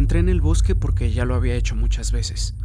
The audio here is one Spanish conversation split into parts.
Entré en el bosque porque ya lo había hecho muchas veces.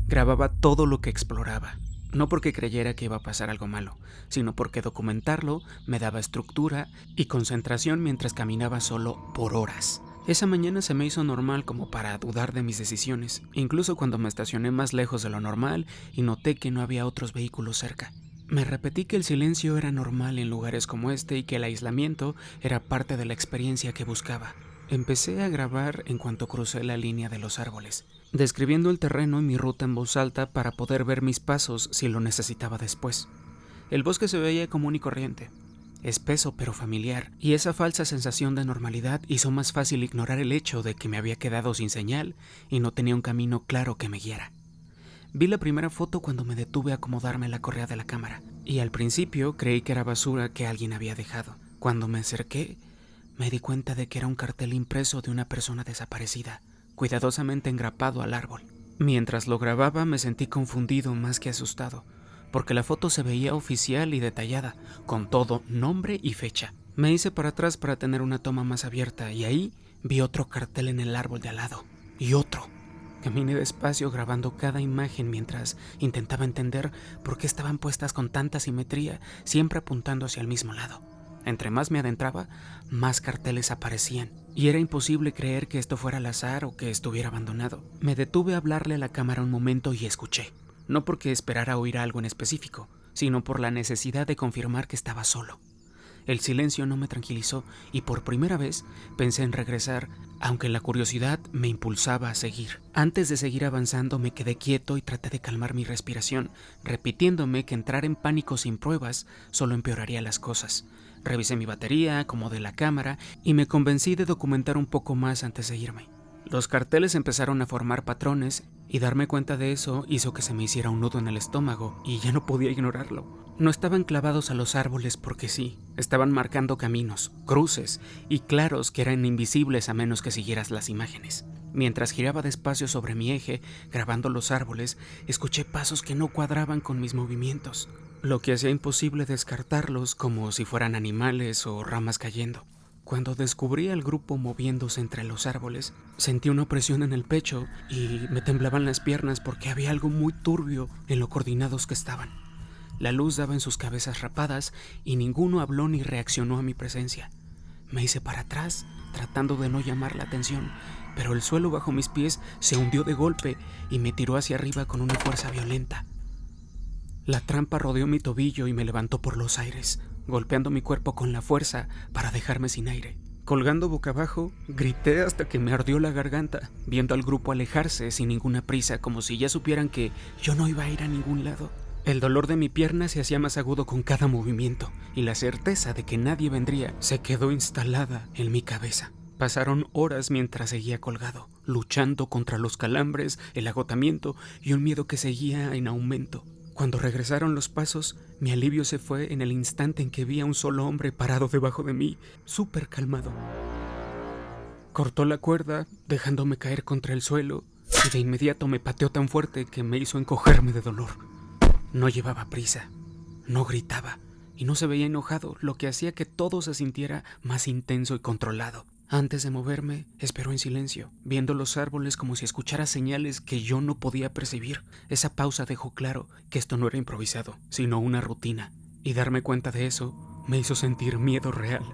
Grababa todo lo que exploraba, no porque creyera que iba a pasar algo malo, sino porque documentarlo me daba estructura y concentración mientras caminaba solo por horas. Esa mañana se me hizo normal como para dudar de mis decisiones, incluso cuando me estacioné más lejos de lo normal y noté que no había otros vehículos cerca. Me repetí que el silencio era normal en lugares como este y que el aislamiento era parte de la experiencia que buscaba. Empecé a grabar en cuanto crucé la línea de los árboles, describiendo el terreno y mi ruta en voz alta para poder ver mis pasos si lo necesitaba después. El bosque se veía común y corriente, espeso pero familiar, y esa falsa sensación de normalidad hizo más fácil ignorar el hecho de que me había quedado sin señal y no tenía un camino claro que me guiara. Vi la primera foto cuando me detuve a acomodarme la correa de la cámara, y al principio creí que era basura que alguien había dejado. Cuando me acerqué, me di cuenta de que era un cartel impreso de una persona desaparecida, cuidadosamente engrapado al árbol. Mientras lo grababa me sentí confundido más que asustado, porque la foto se veía oficial y detallada, con todo nombre y fecha. Me hice para atrás para tener una toma más abierta y ahí vi otro cartel en el árbol de al lado, y otro. Caminé despacio grabando cada imagen mientras intentaba entender por qué estaban puestas con tanta simetría, siempre apuntando hacia el mismo lado. Entre más me adentraba, más carteles aparecían, y era imposible creer que esto fuera al azar o que estuviera abandonado. Me detuve a hablarle a la cámara un momento y escuché, no porque esperara oír algo en específico, sino por la necesidad de confirmar que estaba solo. El silencio no me tranquilizó y por primera vez pensé en regresar, aunque la curiosidad me impulsaba a seguir. Antes de seguir avanzando me quedé quieto y traté de calmar mi respiración, repitiéndome que entrar en pánico sin pruebas solo empeoraría las cosas. Revisé mi batería, acomodé la cámara y me convencí de documentar un poco más antes de irme. Los carteles empezaron a formar patrones y darme cuenta de eso hizo que se me hiciera un nudo en el estómago y ya no podía ignorarlo. No estaban clavados a los árboles porque sí, estaban marcando caminos, cruces y claros que eran invisibles a menos que siguieras las imágenes. Mientras giraba despacio sobre mi eje, grabando los árboles, escuché pasos que no cuadraban con mis movimientos, lo que hacía imposible descartarlos como si fueran animales o ramas cayendo. Cuando descubrí al grupo moviéndose entre los árboles, sentí una opresión en el pecho y me temblaban las piernas porque había algo muy turbio en lo coordinados que estaban. La luz daba en sus cabezas rapadas y ninguno habló ni reaccionó a mi presencia. Me hice para atrás, tratando de no llamar la atención, pero el suelo bajo mis pies se hundió de golpe y me tiró hacia arriba con una fuerza violenta. La trampa rodeó mi tobillo y me levantó por los aires, golpeando mi cuerpo con la fuerza para dejarme sin aire. Colgando boca abajo, grité hasta que me ardió la garganta, viendo al grupo alejarse sin ninguna prisa, como si ya supieran que yo no iba a ir a ningún lado. El dolor de mi pierna se hacía más agudo con cada movimiento, y la certeza de que nadie vendría se quedó instalada en mi cabeza. Pasaron horas mientras seguía colgado, luchando contra los calambres, el agotamiento y un miedo que seguía en aumento. Cuando regresaron los pasos, mi alivio se fue en el instante en que vi a un solo hombre parado debajo de mí, súper calmado. Cortó la cuerda, dejándome caer contra el suelo, y de inmediato me pateó tan fuerte que me hizo encogerme de dolor. No llevaba prisa, no gritaba, y no se veía enojado, lo que hacía que todo se sintiera más intenso y controlado. Antes de moverme, esperó en silencio, viendo los árboles como si escuchara señales que yo no podía percibir. Esa pausa dejó claro que esto no era improvisado, sino una rutina, y darme cuenta de eso me hizo sentir miedo real.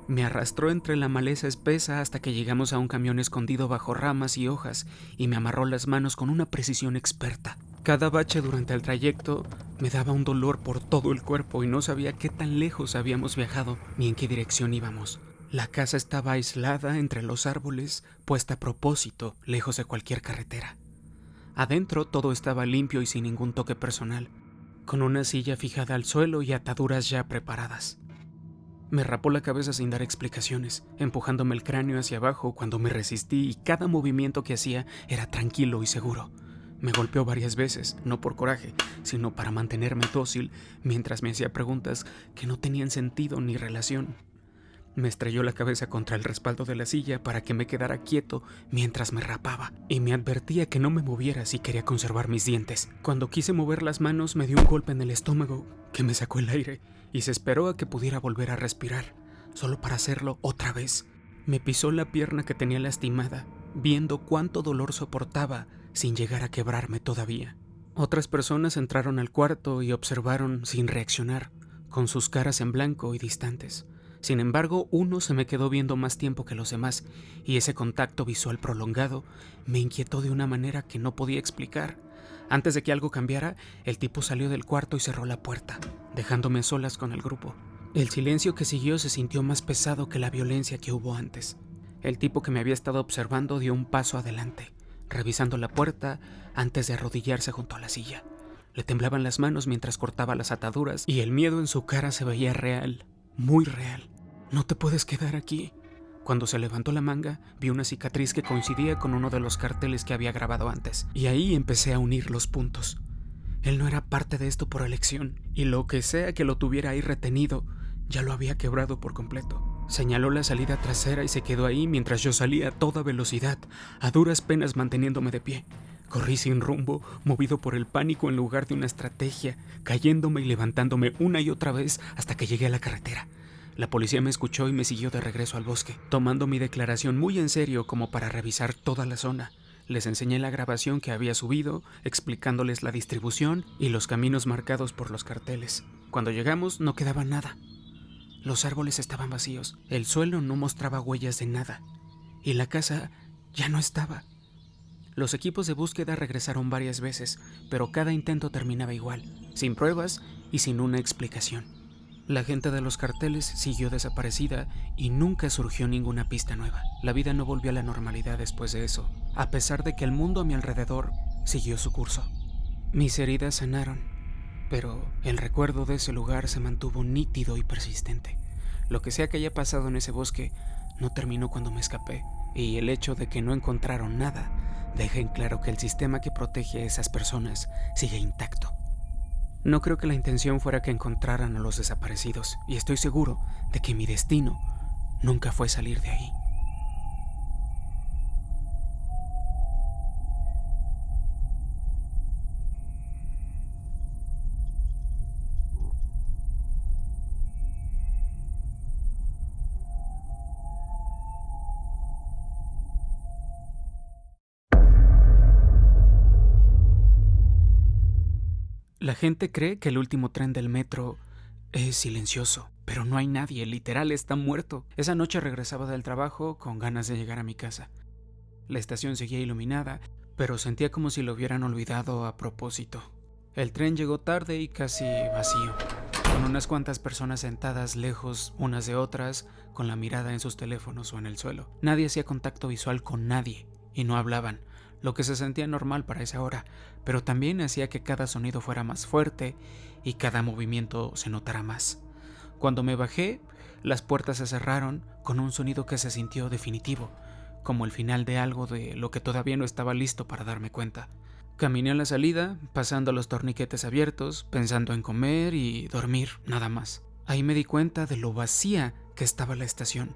Me arrastró entre la maleza espesa hasta que llegamos a un camión escondido bajo ramas y hojas, y me amarró las manos con una precisión experta. Cada bache durante el trayecto me daba un dolor por todo el cuerpo y no sabía qué tan lejos habíamos viajado ni en qué dirección íbamos. La casa estaba aislada entre los árboles, puesta a propósito, lejos de cualquier carretera. Adentro todo estaba limpio y sin ningún toque personal, con una silla fijada al suelo y ataduras ya preparadas. Me rapó la cabeza sin dar explicaciones, empujándome el cráneo hacia abajo cuando me resistí y cada movimiento que hacía era tranquilo y seguro. Me golpeó varias veces, no por coraje, sino para mantenerme dócil mientras me hacía preguntas que no tenían sentido ni relación. Me estrelló la cabeza contra el respaldo de la silla para que me quedara quieto mientras me rapaba, y me advertía que no me moviera si quería conservar mis dientes. Cuando quise mover las manos me dio un golpe en el estómago que me sacó el aire y se esperó a que pudiera volver a respirar, solo para hacerlo otra vez. Me pisó la pierna que tenía lastimada viendo cuánto dolor soportaba sin llegar a quebrarme todavía. Otras personas entraron al cuarto y observaron sin reaccionar, con sus caras en blanco y distantes. Sin embargo, uno se me quedó viendo más tiempo que los demás, y ese contacto visual prolongado me inquietó de una manera que no podía explicar. Antes de que algo cambiara, el tipo salió del cuarto y cerró la puerta, dejándome a solas con el grupo. El silencio que siguió se sintió más pesado que la violencia que hubo antes. El tipo que me había estado observando dio un paso adelante, revisando la puerta antes de arrodillarse junto a la silla. Le temblaban las manos mientras cortaba las ataduras y el miedo en su cara se veía real, muy real. «No te puedes quedar aquí». Cuando se levantó la manga, vi una cicatriz que coincidía con uno de los carteles que había grabado antes, y ahí empecé a unir los puntos. Él no era parte de esto por elección, y lo que sea que lo tuviera ahí retenido, ya lo había quebrado por completo. Señaló la salida trasera y se quedó ahí mientras yo salía a toda velocidad, a duras penas manteniéndome de pie. Corrí sin rumbo, movido por el pánico en lugar de una estrategia, cayéndome y levantándome una y otra vez hasta que llegué a la carretera. La policía me escuchó y me siguió de regreso al bosque, tomando mi declaración muy en serio como para revisar toda la zona. Les enseñé la grabación que había subido, explicándoles la distribución y los caminos marcados por los carteles. Cuando llegamos no quedaba nada. Los árboles estaban vacíos, el suelo no mostraba huellas de nada, y la casa ya no estaba. Los equipos de búsqueda regresaron varias veces, pero cada intento terminaba igual, sin pruebas y sin una explicación. La gente de los carteles siguió desaparecida y nunca surgió ninguna pista nueva. La vida no volvió a la normalidad después de eso, a pesar de que el mundo a mi alrededor siguió su curso. Mis heridas sanaron, pero el recuerdo de ese lugar se mantuvo nítido y persistente. Lo que sea que haya pasado en ese bosque no terminó cuando me escapé, y el hecho de que no encontraron nada deja en claro que el sistema que protege a esas personas sigue intacto. No creo que la intención fuera que encontraran a los desaparecidos, y estoy seguro de que mi destino nunca fue salir de ahí. La gente cree que el último tren del metro es silencioso, pero no hay nadie, literal está muerto. Esa noche regresaba del trabajo con ganas de llegar a mi casa. La estación seguía iluminada, pero sentía como si lo hubieran olvidado a propósito. El tren llegó tarde y casi vacío, con unas cuantas personas sentadas lejos unas de otras, con la mirada en sus teléfonos o en el suelo. Nadie hacía contacto visual con nadie y no hablaban, lo que se sentía normal para esa hora, pero también hacía que cada sonido fuera más fuerte y cada movimiento se notara más. Cuando me bajé, las puertas se cerraron con un sonido que se sintió definitivo, como el final de algo de lo que todavía no estaba listo para darme cuenta. Caminé a la salida, pasando los torniquetes abiertos, pensando en comer y dormir, nada más. Ahí me di cuenta de lo vacía que estaba la estación,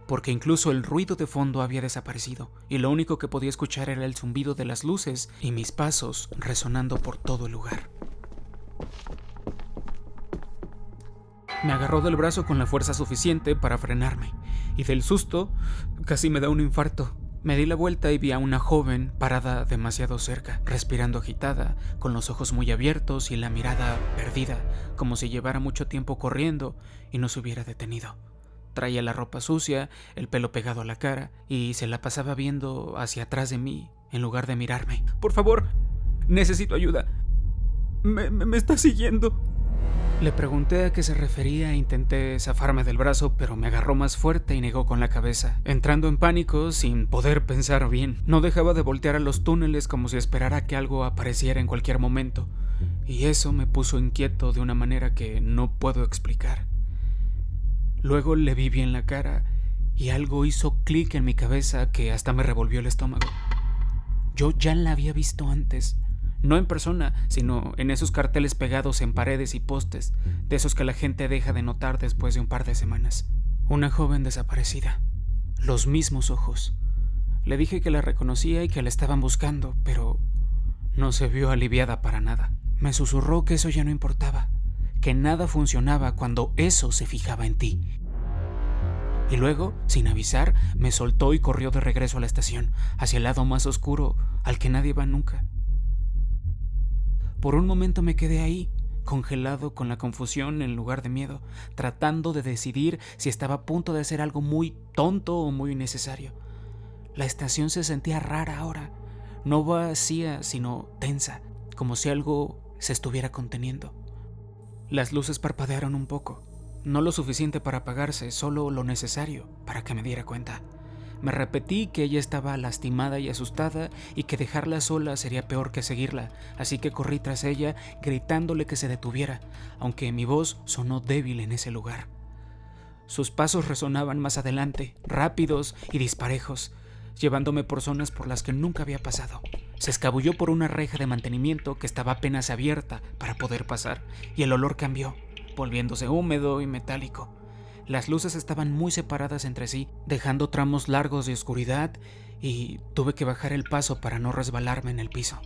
porque incluso el ruido de fondo había desaparecido, y lo único que podía escuchar era el zumbido de las luces y mis pasos resonando por todo el lugar. Me agarró del brazo con la fuerza suficiente para frenarme, y del susto casi me da un infarto. Me di la vuelta y vi a una joven parada demasiado cerca, respirando agitada, con los ojos muy abiertos y la mirada perdida, como si llevara mucho tiempo corriendo y no se hubiera detenido. Traía la ropa sucia, el pelo pegado a la cara, y se la pasaba viendo hacia atrás de mí, en lugar de mirarme. «Por favor, necesito ayuda. Me está siguiendo». Le pregunté a qué se refería e intenté zafarme del brazo, pero me agarró más fuerte y negó con la cabeza, entrando en pánico sin poder pensar bien. No dejaba de voltear a los túneles como si esperara que algo apareciera en cualquier momento, y eso me puso inquieto de una manera que no puedo explicar. Luego le vi bien la cara y algo hizo clic en mi cabeza que hasta me revolvió el estómago. Yo ya la había visto antes, no en persona, sino en esos carteles pegados en paredes y postes, de esos que la gente deja de notar después de un par de semanas. Una joven desaparecida, los mismos ojos. Le dije que la reconocía y que la estaban buscando, pero no se vio aliviada para nada. Me susurró que eso ya no importaba, que nada funcionaba cuando eso se fijaba en ti. y luego, sin avisar, me soltó y corrió de regreso a la estación, hacia el lado más oscuro al que nadie va nunca. Por un momento me quedé ahí, congelado con la confusión en lugar de miedo, tratando de decidir si estaba a punto de hacer algo muy tonto o muy innecesario. La estación se sentía rara ahora, no vacía, sino tensa, como si algo se estuviera conteniendo. Las luces parpadearon un poco, no lo suficiente para apagarse, solo lo necesario para que me diera cuenta. Me repetí que ella estaba lastimada y asustada y que dejarla sola sería peor que seguirla, así que corrí tras ella gritándole que se detuviera, aunque mi voz sonó débil en ese lugar. Sus pasos resonaban más adelante, rápidos y disparejos, llevándome por zonas por las que nunca había pasado. Se escabulló por una reja de mantenimiento que estaba apenas abierta para poder pasar, y el olor cambió, volviéndose húmedo y metálico. Las luces estaban muy separadas entre sí, dejando tramos largos de oscuridad, y tuve que bajar el paso para no resbalarme en el piso.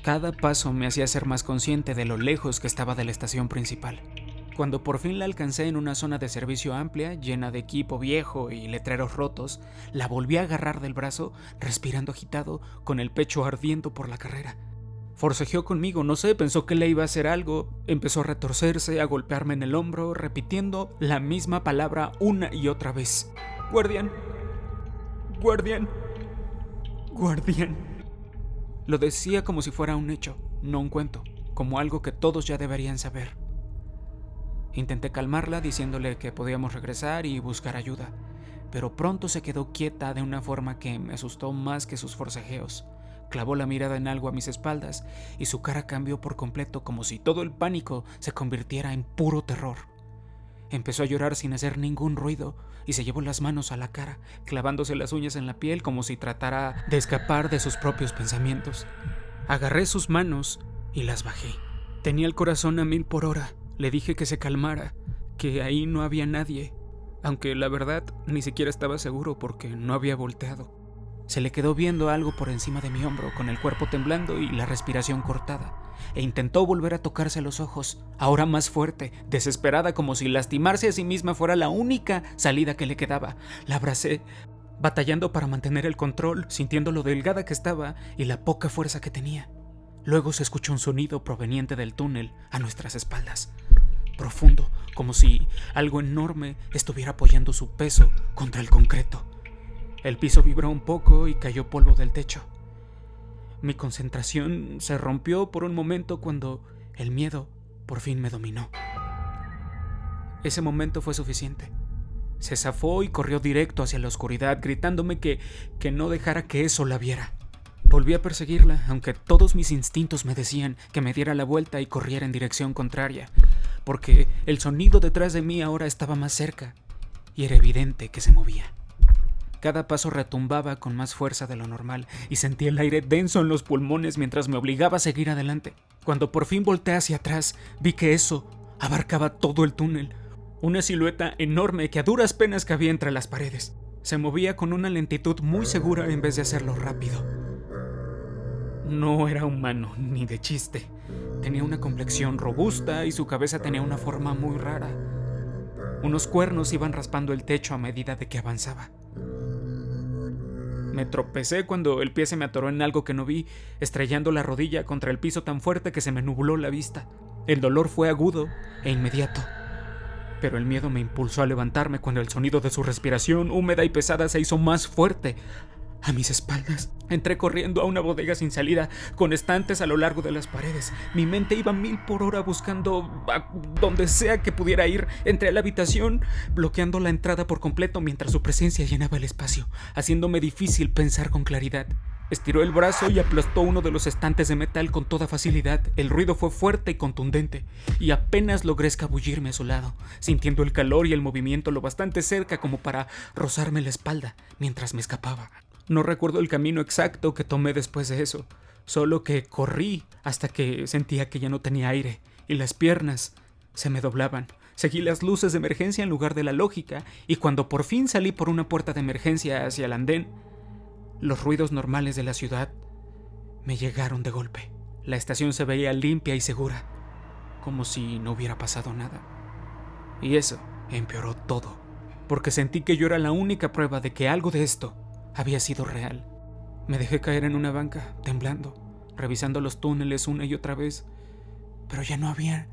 Cada paso me hacía ser más consciente de lo lejos que estaba de la estación principal. Cuando por fin la alcancé en una zona de servicio amplia, llena de equipo viejo y letreros rotos, la volví a agarrar del brazo, respirando agitado, con el pecho ardiendo por la carrera. Forcejeó conmigo, no sé, pensó que le iba a hacer algo. Empezó a retorcerse, a golpearme en el hombro, repitiendo la misma palabra una y otra vez. «Guardián, guardián, guardián». Lo decía como si fuera un hecho, no un cuento, como algo que todos ya deberían saber. Intenté calmarla diciéndole que podíamos regresar y buscar ayuda, pero pronto se quedó quieta de una forma que me asustó más que sus forcejeos. Clavó la mirada en algo a mis espaldas y su cara cambió por completo, como si todo el pánico se convirtiera en puro terror. Empezó a llorar sin hacer ningún ruido y se llevó las manos a la cara, clavándose las uñas en la piel como si tratara de escapar de sus propios pensamientos. Agarré sus manos y las bajé. Tenía el corazón a 1000 por hora. Le dije que se calmara, que ahí no había nadie, aunque la verdad ni siquiera estaba seguro porque no había volteado. Se le quedó viendo algo por encima de mi hombro, con el cuerpo temblando y la respiración cortada, e intentó volver a tocarse los ojos, ahora más fuerte, desesperada, como si lastimarse a sí misma fuera la única salida que le quedaba. La abracé, batallando para mantener el control, sintiendo lo delgada que estaba y la poca fuerza que tenía. Luego se escuchó un sonido proveniente del túnel a nuestras espaldas, profundo, como si algo enorme estuviera apoyando su peso contra el concreto. El piso vibró un poco y cayó polvo del techo. Mi concentración se rompió por un momento cuando el miedo por fin me dominó. Ese momento fue suficiente. Se zafó y corrió directo hacia la oscuridad, gritándome que no dejara que eso la viera. Volví a perseguirla, aunque todos mis instintos me decían que me diera la vuelta y corriera en dirección contraria, porque el sonido detrás de mí ahora estaba más cerca y era evidente que se movía. Cada paso retumbaba con más fuerza de lo normal y sentí el aire denso en los pulmones mientras me obligaba a seguir adelante. Cuando por fin volteé hacia atrás, vi que eso abarcaba todo el túnel, una silueta enorme que a duras penas cabía entre las paredes. Se movía con una lentitud muy segura en vez de hacerlo rápido. No era humano, ni de chiste. Tenía una complexión robusta y su cabeza tenía una forma muy rara. Unos cuernos iban raspando el techo a medida de que avanzaba. Me tropecé cuando el pie se me atoró en algo que no vi, estrellando la rodilla contra el piso tan fuerte que se me nubló la vista. El dolor fue agudo e inmediato, pero el miedo me impulsó a levantarme cuando el sonido de su respiración húmeda y pesada se hizo más fuerte. A mis espaldas, entré corriendo a una bodega sin salida, con estantes a lo largo de las paredes. Mi mente iba a 1000 por hora buscando a donde sea que pudiera ir. Entré a la habitación, bloqueando la entrada por completo mientras su presencia llenaba el espacio, haciéndome difícil pensar con claridad. Estiró el brazo y aplastó uno de los estantes de metal con toda facilidad. El ruido fue fuerte y contundente, y apenas logré escabullirme a su lado, sintiendo el calor y el movimiento lo bastante cerca como para rozarme la espalda mientras me escapaba. No recuerdo el camino exacto que tomé después de eso, solo que corrí hasta que sentía que ya no tenía aire y las piernas se me doblaban. Seguí las luces de emergencia en lugar de la lógica, y cuando por fin salí por una puerta de emergencia hacia el andén, los ruidos normales de la ciudad me llegaron de golpe. La estación se veía limpia y segura, como si no hubiera pasado nada. Y eso empeoró todo. porque sentí que yo era la única prueba de que algo de esto había sido real. Me dejé caer en una banca, temblando, revisando los túneles una y otra vez, pero ya no había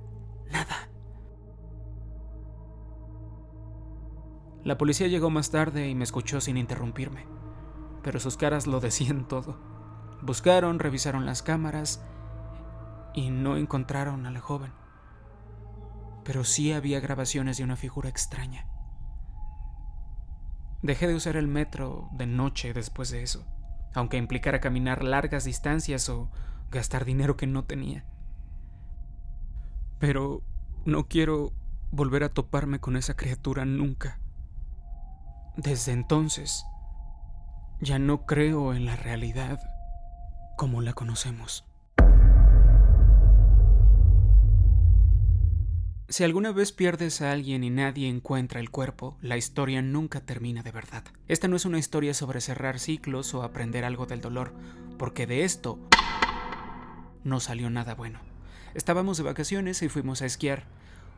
nada. La policía llegó más tarde y me escuchó sin interrumpirme, pero sus caras lo decían todo. Buscaron, revisaron las cámaras y no encontraron a la joven. Pero sí había grabaciones de una figura extraña. Dejé de usar el metro de noche después de eso, aunque implicara caminar largas distancias o gastar dinero que no tenía. Pero no quiero volver a toparme con esa criatura nunca. Desde entonces, ya no creo en la realidad como la conocemos. Si alguna vez pierdes a alguien y nadie encuentra el cuerpo, la historia nunca termina de verdad. Esta no es una historia sobre cerrar ciclos o aprender algo del dolor, porque de esto no salió nada bueno. Estábamos de vacaciones y fuimos a esquiar,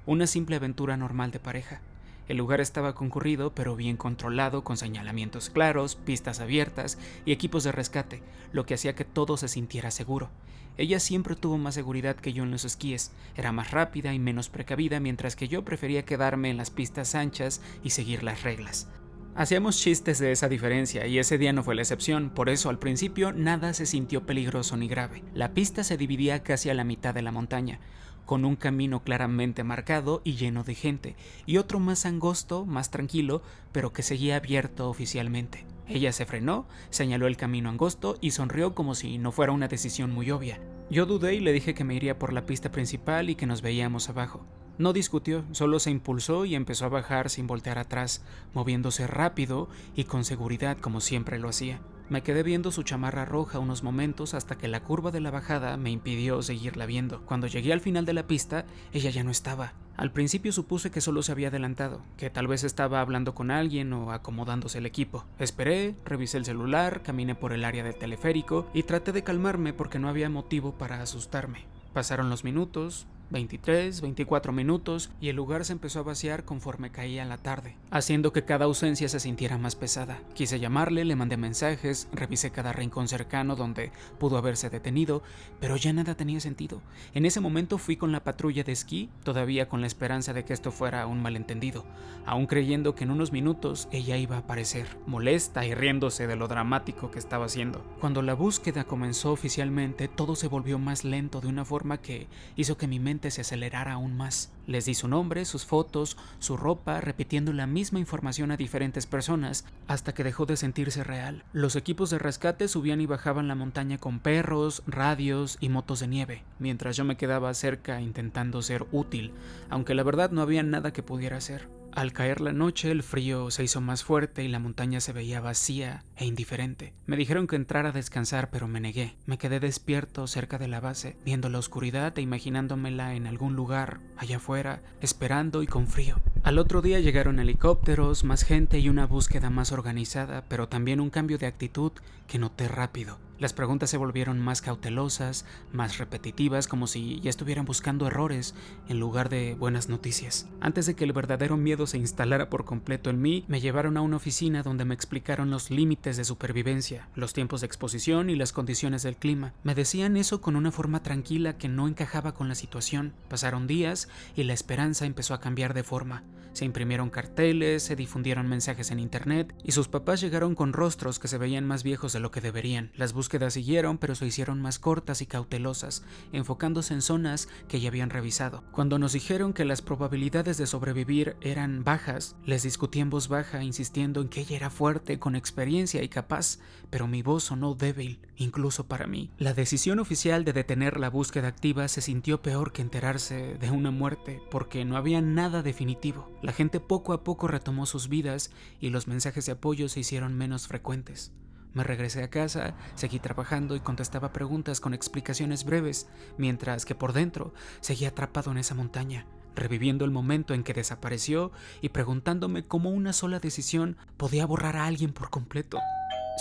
una simple aventura normal de pareja. El lugar estaba concurrido, pero bien controlado, con señalamientos claros, pistas abiertas y equipos de rescate, lo que hacía que todo se sintiera seguro. Ella siempre tuvo más seguridad que yo en los esquíes, era más rápida y menos precavida, mientras que yo prefería quedarme en las pistas anchas y seguir las reglas. Hacíamos chistes de esa diferencia y ese día no fue la excepción, por eso al principio nada se sintió peligroso ni grave. La pista se dividía casi a la mitad de la montaña, con un camino claramente marcado y lleno de gente, y otro más angosto, más tranquilo, pero que seguía abierto oficialmente. Ella se frenó, señaló el camino angosto y sonrió como si no fuera una decisión muy obvia. Yo dudé y le dije que me iría por la pista principal y que nos veíamos abajo. No discutió, solo se impulsó y empezó a bajar sin voltear atrás, moviéndose rápido y con seguridad como siempre lo hacía. Me quedé viendo su chamarra roja unos momentos hasta que la curva de la bajada me impidió seguirla viendo. Cuando llegué al final de la pista, ella ya no estaba. Al principio supuse que solo se había adelantado, que tal vez estaba hablando con alguien o acomodándose el equipo. Esperé, revisé el celular, caminé por el área del teleférico y traté de calmarme porque no había motivo para asustarme. Pasaron los minutos, 23, 24 minutos, y el lugar se empezó a vaciar conforme caía la tarde, haciendo que cada ausencia se sintiera más pesada. Quise llamarle, le mandé mensajes, revisé cada rincón cercano donde pudo haberse detenido, pero ya nada tenía sentido. En ese momento fui con la patrulla de esquí, todavía con la esperanza de que esto fuera un malentendido, aún creyendo que en unos minutos ella iba a aparecer, molesta y riéndose de lo dramático que estaba haciendo. Cuando la búsqueda comenzó oficialmente, todo se volvió más lento de una forma que hizo que mi mente se acelerara aún más. Les di su nombre, sus fotos, su ropa, repitiendo la misma información a diferentes personas, hasta que dejó de sentirse real. Los equipos de rescate subían y bajaban la montaña con perros, radios y motos de nieve, mientras yo me quedaba cerca intentando ser útil, aunque la verdad no había nada que pudiera hacer. Al caer la noche, el frío se hizo más fuerte y la montaña se veía vacía e indiferente. Me dijeron que entrara a descansar, pero me negué. Me quedé despierto cerca de la base, viendo la oscuridad e imaginándomela en algún lugar allá afuera, esperando y con frío. Al otro día llegaron helicópteros, más gente y una búsqueda más organizada, pero también un cambio de actitud que noté rápido. Las preguntas se volvieron más cautelosas, más repetitivas, como si ya estuvieran buscando errores en lugar de buenas noticias. Antes de que el verdadero miedo se instalara por completo en mí, me llevaron a una oficina donde me explicaron los límites de supervivencia, los tiempos de exposición y las condiciones del clima. Me decían eso con una forma tranquila que no encajaba con la situación. Pasaron días y la esperanza empezó a cambiar de forma. Se imprimieron carteles, se difundieron mensajes en internet y sus papás llegaron con rostros que se veían más viejos de lo que deberían. Las búsquedas siguieron, pero se hicieron más cortas y cautelosas, enfocándose en zonas que ya habían revisado. Cuando nos dijeron que las probabilidades de sobrevivir eran bajas, les discutí en voz baja, insistiendo en que ella era fuerte, con experiencia y capaz, pero mi voz sonó débil, incluso para mí. La decisión oficial de detener la búsqueda activa se sintió peor que enterarse de una muerte, porque no había nada definitivo. La gente poco a poco retomó sus vidas y los mensajes de apoyo se hicieron menos frecuentes. Me regresé a casa, seguí trabajando y contestaba preguntas con explicaciones breves, mientras que por dentro seguía atrapado en esa montaña, reviviendo el momento en que desapareció y preguntándome cómo una sola decisión podía borrar a alguien por completo.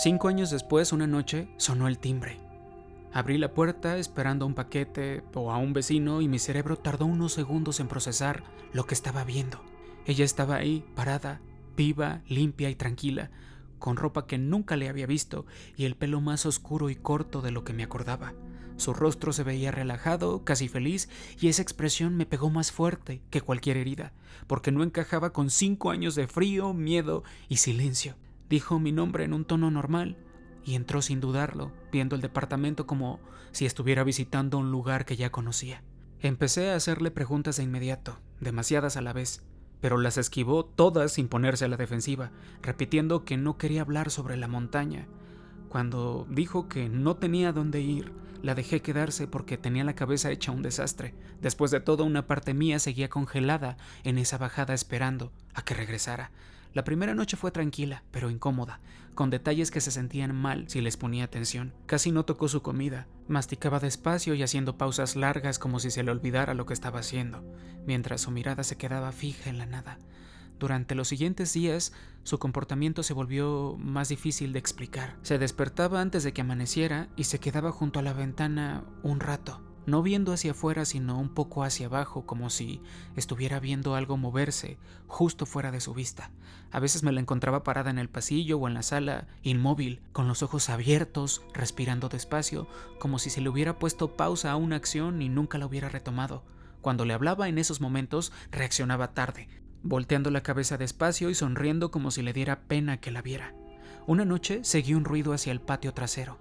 5 años después, una noche, sonó el timbre. Abrí la puerta esperando un paquete o a un vecino y mi cerebro tardó unos segundos en procesar lo que estaba viendo. Ella estaba ahí, parada, viva, limpia y tranquila, con ropa que nunca le había visto y el pelo más oscuro y corto de lo que me acordaba. Su rostro se veía relajado, casi feliz, y esa expresión me pegó más fuerte que cualquier herida, porque no encajaba con 5 años de frío, miedo y silencio. Dijo mi nombre en un tono normal y entró sin dudarlo, viendo el departamento como si estuviera visitando un lugar que ya conocía. Empecé a hacerle preguntas de inmediato, demasiadas a la vez, pero las esquivó todas sin ponerse a la defensiva, repitiendo que no quería hablar sobre la montaña. Cuando dijo que no tenía dónde ir, la dejé quedarse porque tenía la cabeza hecha un desastre. Después de todo, una parte mía seguía congelada en esa bajada esperando a que regresara. La primera noche fue tranquila, pero incómoda, con detalles que se sentían mal si les ponía atención. Casi no tocó su comida, masticaba despacio y haciendo pausas largas como si se le olvidara lo que estaba haciendo, mientras su mirada se quedaba fija en la nada. Durante los siguientes días, su comportamiento se volvió más difícil de explicar. Se despertaba antes de que amaneciera y se quedaba junto a la ventana un rato, no viendo hacia afuera sino un poco hacia abajo, como si estuviera viendo algo moverse justo fuera de su vista. A veces me la encontraba parada en el pasillo o en la sala, inmóvil, con los ojos abiertos, respirando despacio, como si se le hubiera puesto pausa a una acción y nunca la hubiera retomado. Cuando le hablaba en esos momentos, reaccionaba tarde, volteando la cabeza despacio y sonriendo como si le diera pena que la viera. Una noche seguí un ruido hacia el patio trasero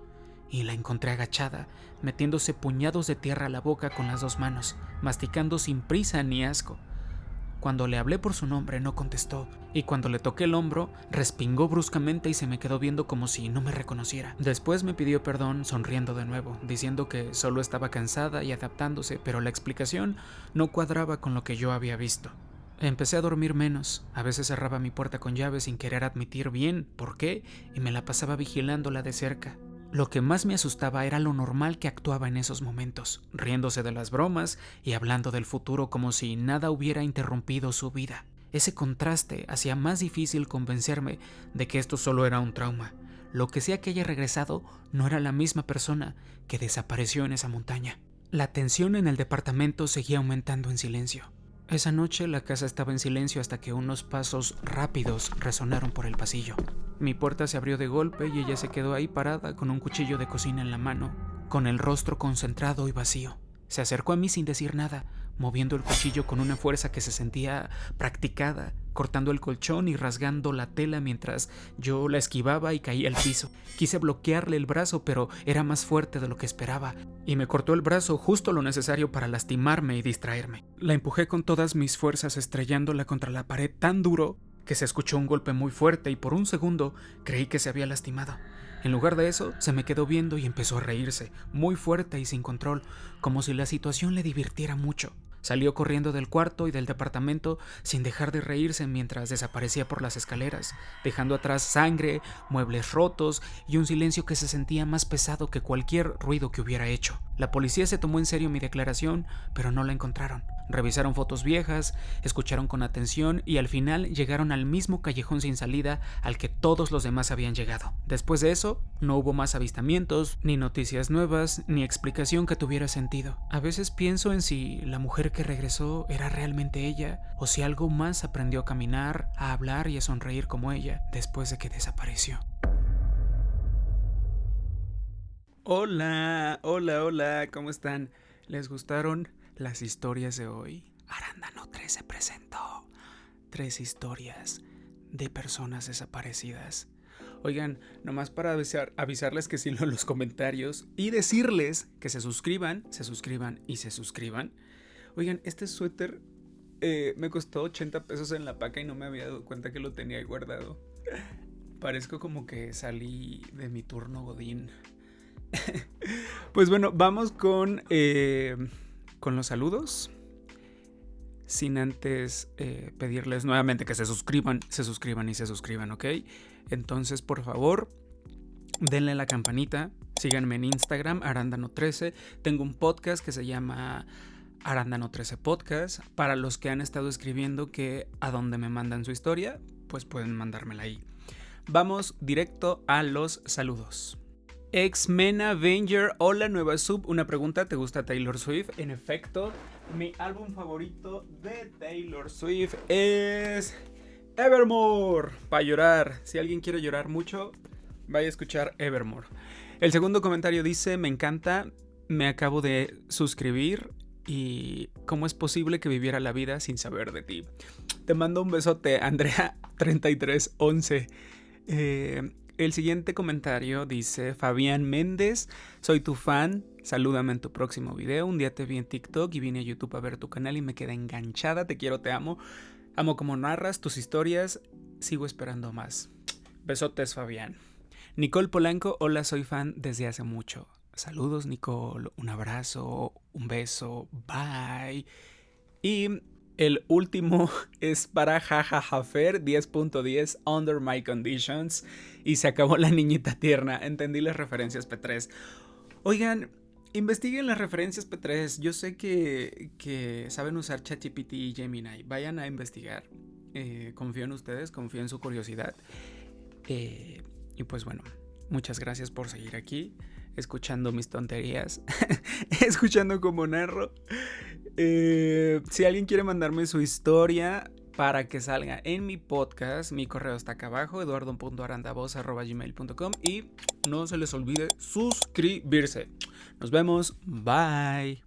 y la encontré agachada, metiéndose puñados de tierra a la boca con las 2 manos, masticando sin prisa ni asco. Cuando le hablé por su nombre no contestó, y cuando le toqué el hombro, respingó bruscamente y se me quedó viendo como si no me reconociera. Después me pidió perdón sonriendo de nuevo, diciendo que solo estaba cansada y adaptándose, pero la explicación no cuadraba con lo que yo había visto. Empecé a dormir menos, a veces cerraba mi puerta con llave sin querer admitir bien por qué y me la pasaba vigilándola de cerca. Lo que más me asustaba era lo normal que actuaba en esos momentos, riéndose de las bromas y hablando del futuro como si nada hubiera interrumpido su vida. Ese contraste hacía más difícil convencerme de que esto solo era un trauma. Lo que sea que haya regresado no era la misma persona que desapareció en esa montaña. La tensión en el departamento seguía aumentando en silencio. Esa noche la casa estaba en silencio hasta que unos pasos rápidos resonaron por el pasillo. Mi puerta se abrió de golpe y ella se quedó ahí parada con un cuchillo de cocina en la mano, con el rostro concentrado y vacío. Se acercó a mí sin decir nada, moviendo el cuchillo con una fuerza que se sentía practicada, cortando el colchón y rasgando la tela mientras yo la esquivaba y caía al piso. Quise bloquearle el brazo, pero era más fuerte de lo que esperaba, y me cortó el brazo justo lo necesario para lastimarme y distraerme. La empujé con todas mis fuerzas, estrellándola contra la pared tan duro que se escuchó un golpe muy fuerte y por un segundo creí que se había lastimado. En lugar de eso, se me quedó viendo y empezó a reírse, muy fuerte y sin control, como si la situación le divirtiera mucho. Salió corriendo del cuarto y del departamento sin dejar de reírse mientras desaparecía por las escaleras, dejando atrás sangre, muebles rotos y un silencio que se sentía más pesado que cualquier ruido que hubiera hecho. La policía se tomó en serio mi declaración, pero no la encontraron. Revisaron fotos viejas, escucharon con atención y al final llegaron al mismo callejón sin salida al que todos los demás habían llegado. Después de eso, no hubo más avistamientos, ni noticias nuevas, ni explicación que tuviera sentido. A veces pienso en si la mujer que regresó era realmente ella, o si algo más aprendió a caminar, a hablar y a sonreír como ella después de que desapareció. Hola, ¿cómo están? ¿Les gustaron las historias de hoy? Arándano 13 presentó 3 historias de personas desaparecidas. Oigan, nomás para avisarles que sí en los comentarios y decirles que se suscriban. Oigan, este suéter me costó 80 pesos en la paca y no me había dado cuenta que lo tenía ahí guardado. Parezco como que salí de mi turno godín. Pues bueno, vamos con los saludos. Sin antes pedirles nuevamente que se suscriban, ¿ok? Entonces, por favor, denle a la campanita. Síganme en Instagram, Arándano13. Tengo un podcast que se llama Arándano 13 Podcast. Para los que han estado escribiendo que a dónde me mandan su historia, pues pueden mandármela ahí. Vamos directo a los saludos. X-Men Avenger, hola nueva sub, una pregunta, ¿te gusta Taylor Swift? En efecto, mi álbum favorito de Taylor Swift es Evermore, para llorar. Si alguien quiere llorar mucho, vaya a escuchar Evermore. El segundo comentario dice: me encanta, me acabo de suscribir y ¿cómo es posible que viviera la vida sin saber de ti? Te mando un besote, Andrea3311. El siguiente comentario dice: Fabián Méndez, soy tu fan, salúdame en tu próximo video. Un día te vi en TikTok y vine a YouTube a ver tu canal y me quedé enganchada. Te quiero, te amo. Amo cómo narras tus historias. Sigo esperando más. Besotes, Fabián. Nicole Polanco, hola, soy fan desde hace mucho. Saludos, Nicole. Un abrazo, un beso. Bye. Y el último es para Jajajafer 10.10 Under My Conditions. Y se acabó la niñita tierna. Entendí las referencias P3. Oigan, investiguen las referencias P3. Yo sé que saben usar ChatGPT y Gemini. Vayan a investigar. Confío en ustedes, confío en su curiosidad. Y pues bueno, muchas gracias por seguir aquí, escuchando mis tonterías, escuchando cómo narro. Si alguien quiere mandarme su historia para que salga en mi podcast, mi correo está acá abajo, eduardo.arandavoz@gmail.com, y no se les olvide suscribirse. Nos vemos, bye.